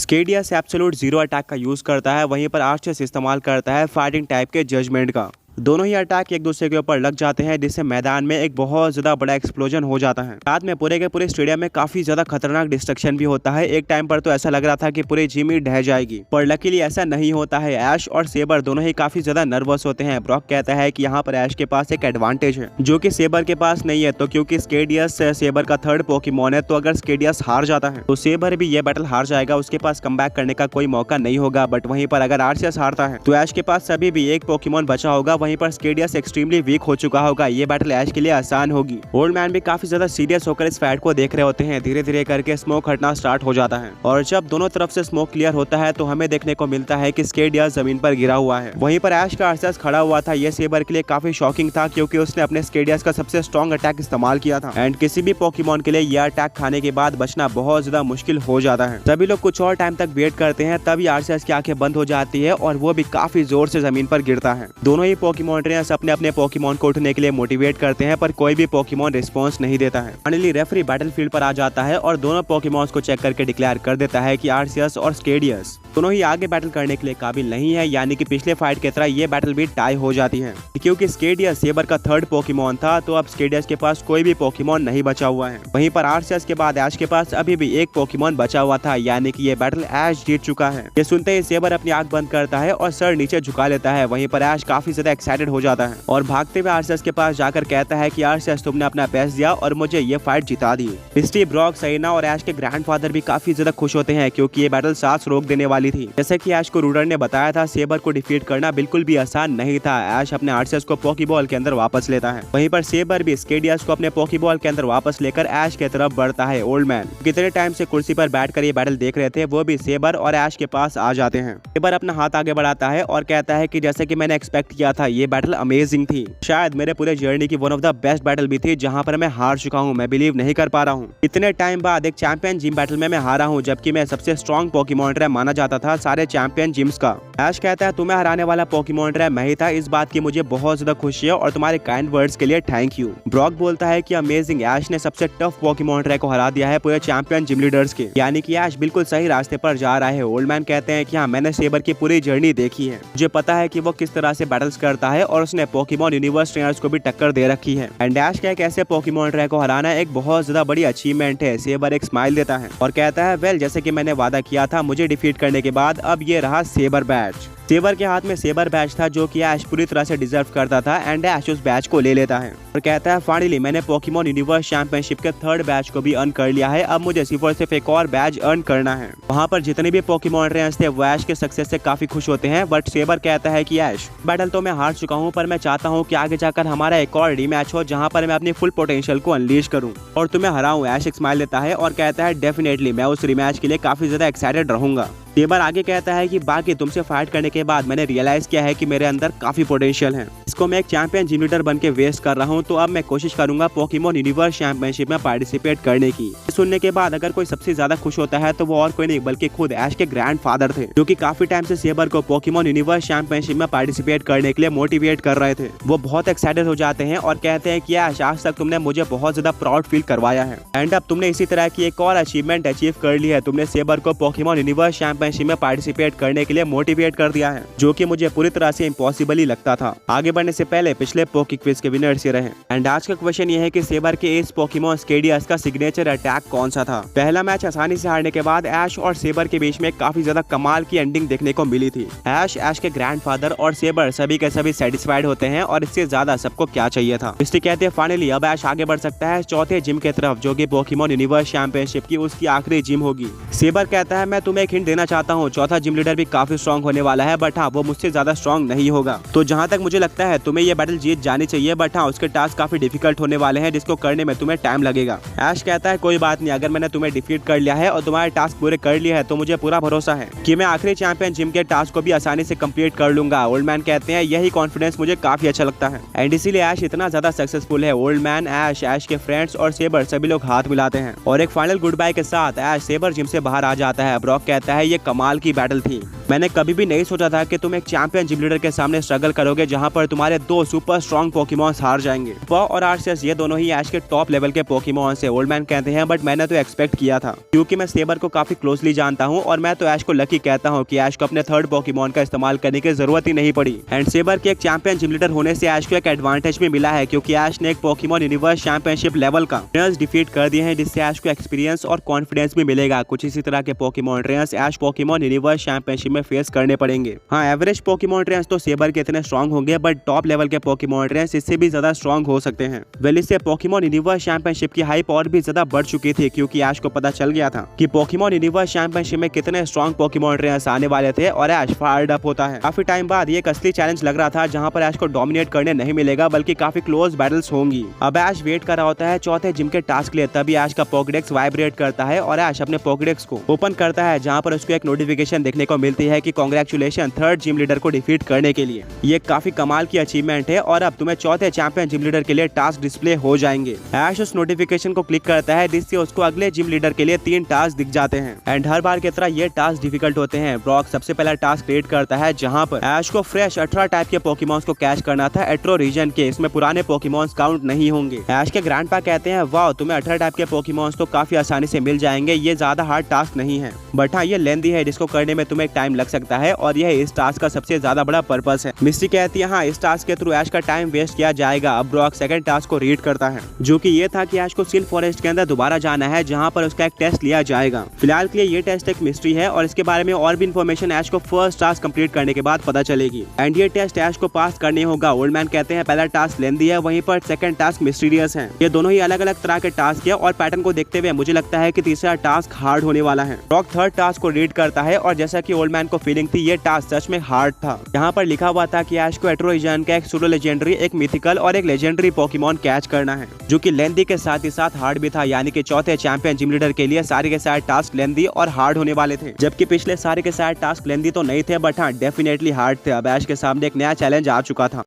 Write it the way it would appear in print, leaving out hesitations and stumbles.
स्केडियस absolute zero attack का use करता है, वहीं पर आर्चर्स इस्तेमाल करता है फाइटिंग टाइप के जजमेंट का। दोनों ही अटैक एक दूसरे के ऊपर लग जाते हैं, जिससे मैदान में एक बहुत ज्यादा बड़ा एक्सप्लोजन हो जाता है। रात में पूरे के पूरे स्टेडियम में काफी ज्यादा खतरनाक डिस्ट्रक्शन भी होता है। एक टाइम पर तो ऐसा लग रहा था कि पूरी जिम ही ढह जाएगी, पर लकीली ऐसा नहीं होता है। ऐश और सेबर दोनों ही काफी ज्यादा नर्वस होते हैं। ब्रॉक कहता है कि यहाँ पर ऐश के पास एक एडवांटेज है जो कि सेबर के पास नहीं है, तो क्योंकि स्केडियस सेबर का थर्ड पोकेमॉन है, तो अगर स्केडियस हार जाता है तो सेबर भी ये बैटल हार जाएगा, उसके पास कमबैक करने का कोई मौका नहीं होगा। बट वहीं पर अगर आर्सियस हारता है तो ऐश के पास अभी भी एक पोकेमॉन बचा होगा, वहीं पर स्केडियस एक्सट्रीमली वीक हो चुका होगा। ये बैटल ऐश के लिए आसान होगी। ओल्ड मैन भी काफी ज्यादा सीरियस होकर इस फाइट को देख रहे होते हैं। धीरे धीरे करके स्मोक हटना स्टार्ट हो जाता है और जब दोनों तरफ से स्मोक क्लियर होता है तो हमें देखने को मिलता है कि स्केडियस जमीन पर गिरा हुआ है। वहीं पर ऐश का आर्सियस खड़ा हुआ था। ये सेबर के लिए काफी शॉकिंग था क्योंकि उसने अपने स्केडियस का सबसे स्ट्रॉन्ग अटैक इस्तेमाल किया था एंड किसी भी पोकेमॉन के लिए यह अटैक खाने के बाद बचना बहुत ज्यादा मुश्किल हो जाता है। सभी लोग कुछ और टाइम तक वेट करते हैं, तभी आर्सियस की आंखें बंद हो जाती है और वो भी काफी जोर से जमीन पर गिरता है। दोनों ही पोकेमॉन ट्रेनर्स अपने अपने पोकेमॉन को उठने के लिए मोटिवेट करते हैं, पर कोई भी पोकेमॉन रिस्पॉन्स नहीं देता है। फाइनली रेफरी बैटलफील्ड पर आ जाता है और दोनों पोकेमॉन्स को चेक करके डिक्लेयर कर देता है कि आर्सियस और स्केडियस दोनों ही आगे बैटल करने के लिए काबिल नहीं है, यानी कि पिछले फाइट की तरह ये बैटल भी टाई हो जाती है। क्योंकि स्केडियस सेबर का थर्ड पोकेमॉन था, तो अब स्केडियस के पास कोई भी पोकेमॉन नहीं बचा हुआ है। वहीं पर आर्सियस के बाद ऐश के पास अभी भी एक पोकेमॉन बचा हुआ था, यानी कि ये बैटल ऐश जीत चुका है। ये सुनते ही सेबर अपनी आंख बंद करता है और सर नीचे झुका लेता है। वहीं पर ऐश काफी ज्यादा एक्साइटेड हो जाता है और भागते हुए आर्सियस के पास जाकर कहता है कि आर्सियस तुमने अपना बेस्ट दिया और मुझे ये फाइट जिता दी। मिस्टी, ब्रॉक, सैना और ऐश के ग्रैंडफादर भी काफी ज्यादा खुश होते हैं क्योंकि ये बैटल सांस रोक देने वाली थी। जैसे कि ऐश को रूडर ने बताया था, सेबर को डिफीट करना बिल्कुल भी आसान नहीं था। ऐश अपने आर्सियस को पोकेबॉल के अंदर वापस लेता है। वहीं पर सेबर भी स्केडियस को अपने पोकेबॉल के अंदर वापस लेकर ऐश की तरफ बढ़ता है। ओल्ड मैन कितने टाइम से कुर्सी पर बैठकर ये बैटल देख रहे थे, वो भी सेबर और ऐश के पास आ जाते हैं। सेबर अपना हाथ आगे बढ़ाता है और कहता है कि जैसे कि मैंने एक्सपेक्ट किया था, ये बैटल अमेजिंग थी। शायद मेरे पूरे जर्नी की one of the best battle भी थी, जहां पर मैं हार चुका हूं। मैं बिलीव नहीं कर पा रहा हूं, इतने टाइम बाद एक चैंपियन जिम बैटल में मैं हारा हूं, जबकि मैं सबसे स्ट्रॉन्ग पोकेमॉन ट्रेनर माना जाता था सारे चैंपियन जिम्स का। ऐश कहता है तुम्हें हराने वाला पोकेमॉन ट्रेनर मैं ही था, इस बात की मुझे बहुत ज्यादा खुशी है और तुम्हारे काइंड वर्ड्स के लिए थैंक यू। ब्रॉक बोलता है कि अमेजिंग, ऐश ने सबसे टफ पोकेमॉन ट्रेनर को हरा दिया है पूरे चैंपियन जिम लीडर्स के, यानी कि ऐश बिल्कुल सही रास्ते पर जा रहा है। ओल्ड मैन कहते हैं कि हाँ, मैंने सेबर की पूरी जर्नी देखी है, मुझे पता है कि वो किस तरह से बैटल्स करता है और उसने पोकेमॉन यूनिवर्स ट्रेनर्स को भी टक्कर दे रखी है। एंड ऐश का एक ऐसे पोकेमॉन ट्रेनर को हराना एक बहुत ज्यादा बड़ी अचीवमेंट है। सेबर एक स्माइल देता है और कहता है वेल, जैसे कि मैंने वादा किया था, मुझे डिफीट करने के बाद अब ये रहा सेबर बैच। सेबर के हाथ में सेबर बैच था जो कि ऐश पूरी तरह से डिजर्व करता था एंड ऐश उस बैच को ले लेता है और कहता है फाइनली मैंने पोकेमॉन यूनिवर्स चैंपियनशिप के थर्ड बैच को भी अर्न कर लिया है, अब मुझे सिर्फ और सिर्फ एक और बैच अर्न करना है। वहाँ पर जितने भी पोकेमॉन ट्रेनर्स थे वो ऐश के सक्सेस से काफी खुश होते हैं, बट सेबर कहता है कि ऐश, बैटल तो मैं हार चुका हूँ, पर मैं चाहता हूँ कि आगे जाकर हमारा एक और रीमैच हो जहाँ पर मैं अपनी फुल पोटेंशियल को अनलीश करूँ और तुम्हें हराऊं। ऐश एक स्माइल देता है और कहता है डेफिनेटली मैं उस रीमैच के लिए काफी ज्यादा एक्साइटेड रहूंगा। सेबर आगे कहता है कि बाकी तुमसे फाइट करने के बाद मैंने रियलाइज किया है कि मेरे अंदर काफी पोटेंशियल है, इसको मैं एक चैंपियन जिम लीडर बन के वेस्ट कर रहा हूँ, तो अब मैं कोशिश करूंगा पोकेमॉन यूनिवर्स चैंपियनशिप में पार्टिसिपेट करने की। सुनने के बाद अगर कोई सबसे ज्यादा खुश होता है तो वो और कोई नहीं बल्कि खुद ऐश के ग्रैंडफादर थे, जो कि काफी टाइम से सेबर को पोकेमॉन यूनिवर्स चैंपियनशिप में पार्टिसिपेट करने के लिए मोटिवेट कर रहे थे। वो बहुत एक्साइटेड हो जाते हैं और कहते हैं कि ऐश, आज तक तुमने मुझे बहुत ज्यादा प्राउड फील करवाया है एंड अब तुमने इसी तरह की एक और अचीवमेंट अचीव कर ली है। तुमने सेबर को पोकेमॉन यूनिवर्स चैंपियनशिप में पार्टिसिपेट करने के लिए मोटिवेट कर दिया है, जो कि मुझे पूरी तरह से इम्पॉसिबल ही लगता था। आगे बढ़ने से पहले पिछले पोके क्विज के विनर्स ये रहे एंड आज का क्वेश्चन ये है कि सेबर के इस पोकेमॉन स्केडियस का सिग्नेचर अटैक कौन सा था। पहला मैच आसानी से हारने के बाद ऐश और सेबर के बीच में काफी ज्यादा कमाल की एंडिंग देखने को मिली थी। ऐश के ग्रैंडफादर और सेबर सभी के सभी सेटिस्फाइड होते हैं और इससे ज्यादा सबको क्या चाहिए था। इसलिए कहते हैं फाइनली अब ऐश आगे बढ़ सकता है चौथे जिम के तरफ, जो कि पोकेमॉन यूनिवर्स चैंपियनशिप की उसकी आखिरी जिम होगी। सेबर कहता है मैं तुम्हें एक हिंट देना चाहता हूँ, चौथा जिम लीडर भी काफी स्ट्रॉन्ग होने वाला है, बट हाँ वो मुझसे ज्यादा स्ट्रॉन्ग नहीं होगा, तो जहाँ तक मुझे लगता है तुम्हें ये बैटल जीत जानी चाहिए, बट हाँ उसके टास्क काफी डिफिकल्ट होने वाले हैं जिसको करने में तुम्हें टाइम लगेगा। ऐश कहता है कोई बात नहीं, अगर मैंने तुम्हें डिफीट कर लिया है और तुम्हारे टास्क पूरे कर लिए है तो मुझे पूरा भरोसा है कि मैं आखिरी चैंपियन जिम के टास्क को भी आसानी से कंप्लीट कर लूंगा। ओल्ड मैन कहते हैं यही कॉन्फिडेंस मुझे काफी अच्छा लगता है एंड इसीलिए ऐश इतना ज्यादा सक्सेसफुल है। ओल्ड मैन, ऐश के फ्रेंड्स और सेबर सभी लोग हाथ मिलाते हैं और एक फाइनल गुड बाय के साथ ऐश सेबर जिम से बाहर आ जाता है। ब्रॉक कहता है ये कमाल की बैटल थी, मैंने कभी भी नहीं सोचा था कि तुम एक चैंपियन जिम लीडर के सामने स्ट्रगल करोगे जहां पर तुम्हारे दो सुपर स्ट्रॉन्ग पोकेमॉन्स हार जाएंगे। पॉ और आर्सियस ये दोनों ही ऐश के टॉप लेवल के पोकेमॉन्स है, ओल्ड मैन कहते हैं, बट मैंने तो एक्सपेक्ट किया था क्योंकि मैं सेबर को काफी क्लोजली जानता हूँ और मैं तो ऐश को लकी कहता हूँ कि ऐश को अपने थर्ड पोकेमॉन का इस्तेमाल करने की जरूरत ही नहीं पड़ी। एंड सेबर के एक चैंपियन जिम लीडर होने से ऐश को एक एडवांटेज भी मिला है क्योंकि ऐश ने एक पोकेमॉन यूनिवर्स चैंपियनशिप लेवल का ट्रेनर्स डिफीट कर दिए हैं, जिससे ऐश को एक्सपीरियंस और कॉन्फिडेंस भी मिलेगा। कुछ इसी तरह के पोकेमॉन ट्रेनर्स ऐश पोकेमॉन यूनिवर्स चैंपियनशिप में फेस करने पड़ेंगे। हाँ, एवरेज पोकेमॉन ट्रेनर्स तो सेबर के इतने स्ट्रॉन्ग होंगे, बट टॉप लेवल के पोकेमॉन ट्रेनर्स इससे भी ज्यादा स्ट्रॉन्ग हो सकते हैं। वेल, इससे पोकेमॉन यूनिवर्स चैंपियनशिप की हाइप और भी ज्यादा बढ़ चुकी थी क्योंकि ऐश को पता चल गया था कि पोकेमॉन यूनिवर्स चैंपियनशिप में कितने स्ट्रॉन्ग पोकेमॉन ट्रेनर्स आने वाले थे और ऐश फायर्ड अप होता है। काफी टाइम बाद ये एक असली चैलेंज लग रहा था जहां पर ऐश को डोमिनेट करने नहीं मिलेगा बल्कि काफी क्लोज बैटल्स होंगी। अब ऐश वेट कर रहा होता है चौथे जिम के टास्क लिए, तभी ऐश का पोकेडेक्स वाइब्रेट करता है और ऐश अपने पोकेडेक्स को ओपन करता है जहां पर उसको एक नोटिफिकेशन देखने को मिलती है कि कांग्रेचुलेशन थर्ड जिम लीडर को डिफीट करने के लिए। ये काफी कमाल की अचीवमेंट है और अब तुम्हें चौथे चैंपियन जिम लीडर के लिए टास्क डिस्प्ले हो जाएंगे। ऐश उस नोटिफिकेशन को क्लिक करता है जिससे उसको अगले जिम लीडर के लिए 3 टास्क दिख जाते हैं एंड हर बार की तरह ये टास्क डिफिकल्ट होते हैं। ब्रॉक सबसे पहला टास्क क्रिएट करता है जहां पर ऐश को फ्रेश 18 टाइप के पोकेमॉन्स को कैच करना था एट्रो रीजन के। इसमें पुराने पोकेमॉन्स काउंट नहीं होंगे। ऐश के ग्रैंडपा कहते हैं वाह, तुम्हें 18 टाइप के पोकेमॉन्स तो काफी आसानी से मिल जाएंगे, ये ज्यादा हार्ड टास्क नहीं है, बट हाँ ये लेंथी है जिसको करने में तुम्हें टाइम लग सकता है और यह इस टास्क का सबसे ज्यादा बड़ा पर्पस है। मिस्टी कहती है हाँ, इस टास्क के थ्रू ऐश का टाइम वेस्ट किया जाएगा। अब ब्रॉक सेकंड टास्क को रीड करता है जो कि ये था कि ऐश को सिल्क फॉरेस्ट के अंदर दोबारा जाना है जहां पर उसका एक टेस्ट लिया जाएगा। फिलहाल के लिए ये टेस्ट एक मिस्ट्री है और इसके बारे में और भी इन्फॉर्मेशन ऐश को फर्स्ट टास्क कंप्लीट करने के बाद पता चलेगी एंड ये टेस्ट ऐश को पास करने होगा। ओल्ड मैन कहते हैं पहला टास्क लेंथी है, वहीं पर सेकंड टास्क मिस्टीरियस है। ये दोनों ही अलग अलग तरह के टास्क है और पैटर्न को देखते हुए मुझे लगता है कि तीसरा टास्क हार्ड होने वाला है। ब्रॉक थर्ड टास्क को रीड करता है और जैसा कि ओल्ड मैन को फीलिंग थी ये टास्क सच में हार्ड था। यहाँ पर लिखा हुआ था कि ऐश को एट्रो रीजन का एक सूडो लेजेंडरी, एक मिथिकल और एक लेजेंडरी पोकेमॉन कैच करना है जो कि लेंथी के साथ ही साथ हार्ड भी था। यानी कि चौथे चैंपियन जिम लीडर के लिए सारे के सारे टास्क लेंथी और हार्ड होने वाले थे, जबकि पिछले सारे के सारे टास्क लेंथी तो नहीं थे बट हाँ डेफिनेटली हार्ड थे। अब ऐश के सामने एक नया चैलेंज आ चुका था।